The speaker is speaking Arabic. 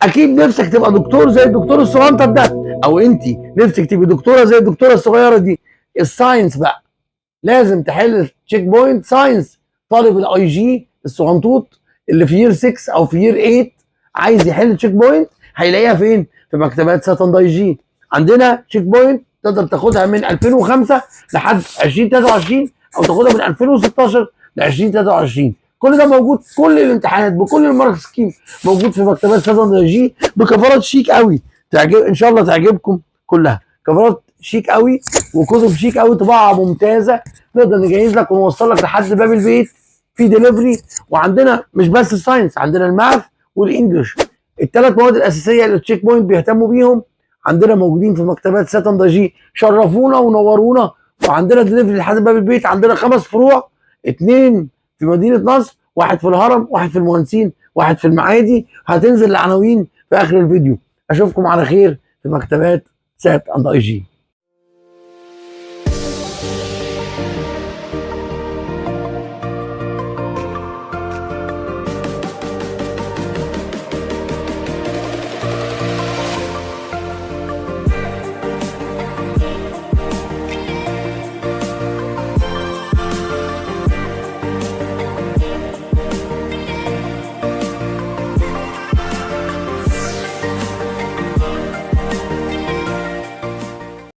اكيد نفسك تبقى دكتور زي الدكتور الصغنطط ده، او انت نفسك تبقي دكتوره زي الدكتوره الصغيره دي. الساينس بقى لازم تحل تشيك بوينت ساينس. طالب الاي جي الصغنطوط اللي في يير 6 او في يير 8 عايز يحل تشيك بوينت، هيلاقيها فين؟ في مكتبات ساتن اي جي. عندنا تشيك بوينت تقدر تاخدها من 2005 لحد 2023، او تاخدها من 2016 ل 2023. كل ده موجود، كل الامتحانات بكل المارك سكيم موجود في مكتبات ساتن اي جي بكفرات شيك قوي. تعجب ان شاء الله، تعجبكم كلها. كفرات شيك قوي وكتب شيك قوي، طباعه ممتازه، نقدر نجهز لك ونوصل لك لحد باب البيت في ديليفري. وعندنا مش بس الساينس، عندنا الماث والانجلش، الثلاث مواد الاساسيه اللي التشيك بوينت بيهتموا بيهم عندنا موجودين في مكتبات ساتن دي جي. شرفونا ونورونا. وعندنا دليفري لحد باب البيت. عندنا 5 فروع، 2 في مدينه نصر، واحد في الهرم، واحد في المهندسين، واحد في المعادي. هتنزل العناوين في اخر الفيديو. اشوفكم على خير في مكتبات سات اند اي جي.